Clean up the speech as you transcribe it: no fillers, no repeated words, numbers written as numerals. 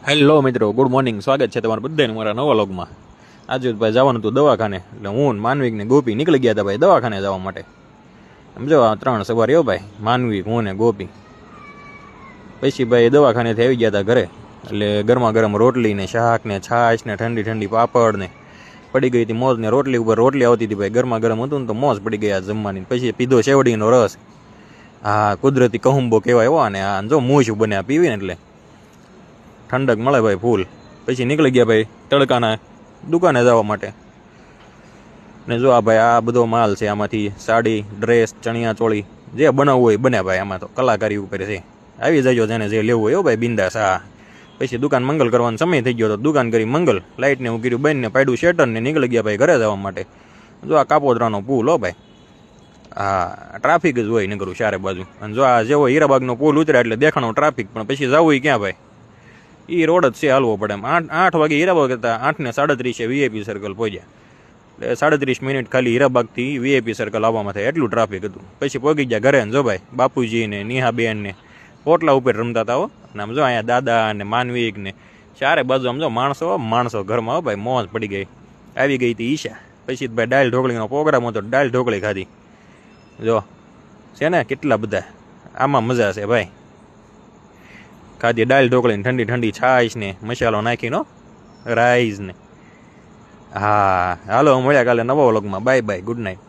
Hello મિત્રો, good morning. સ્વાગત છે તમારા બધાનું મારા નવા વ્લોગમાં. આજે ભાઈ જવાનું હતું દવાખાને, એટલે હું માનવિક ને ગોપી નીકળી ગયા હતા ભાઈ દવાખાને જવા માટે. સમજો આ 3 સવાર એવો ભાઈ, માનવિક, હું ને ગોપી. પછી ભાઈ દવાખાનેથી આવી ગયા હતા ઘરે, એટલે ગરમા ગરમ રોટલી ને શાક ને છાશ ને ઠંડી ઠંડી પાપડ ને પડી ગઈ હતી મોજ ને રોટલી ઉપર રોટલી આવતી હતી ભાઈ, ગરમા ગરમ હતું ને તો મોજ પડી ગયા જમવાની. પછી પીધો શેવડીનો રસ. હા, કુદરતી કહુંબો કહેવાય એવો. ને આ જો મૂછું બને આ પીવી ને એટલે ઠંડક મળે ભાઈ ફૂલ. પછી નીકળી ગયા ભાઈ તડકાના દુકાને જવા માટે. ને જો આ ભાઈ આ બધો માલ છે, આમાંથી સાડી, ડ્રેસ, ચણિયા ચોળી જે બનાવવું હોય બને ભાઈ, આમાં તો કલાકારી ઉપર છે. આવી જજો જેને જે લેવું હોય ભાઈ બિંદાસ. હા, પછી દુકાન મંગલ કરવાનો સમય થઈ ગયો તો દુકાન કરી મંગલ, લાઇટને હું કર્યું બંને પાડ્યું શેટર ને નીકળી ગયા ભાઈ ઘરે જવા માટે. જો આ કાપોદરાનો પુલ હો ભાઈ. હા, ટ્રાફિક જ હોય નીકળું ચારે બાજુ. અને જો આ જેવો હીરાબાગનો પુલ ઉતર્યા એટલે દેખાણો ટ્રાફિક, પણ પછી જવું ક્યાં ભાઈ, એ રોડ જ છે, હાલવો પડે એમ. 8 વાગે હીરાબાગ હતા, 8:37 વીઆઈપી સર્કલ પહોંચ્યા. એટલે 37 મિનિટ ખાલી હીરાબાગથી વીઆઈપી સર્કલ આવવામાં થાય, એટલું ટ્રાફિક હતું. પછી પહોંચી ગયા ઘરે. જો ભાઈ બાપુજી ને નિહાબેન ને ઓટલા ઉપર રમતા હતા હો. અને આમ જો અહીંયા દાદા ને માનવિક ને ચારે બાજુ આમ જો માણસો ઘરમાં હો ભાઈ, મોજ પડી ગઈ. આવી ગઈ હતી ઈશા. પછી ભાઈ દાળ ઢોકળીનો પ્રોગ્રામ હતો, દાળ ઢોકળી ખાધી. જો છે ને કેટલા બધા, આમાં મજા છે ભાઈ. ખાધી દાળ ઢોકળી, ઠંડી ઠંડી છાશ ને મસાલો નાખીનો રાઈસ ને. હા હાલો, મળ્યા કાલે નવા વ્લોગમાં. Bye bye, good night.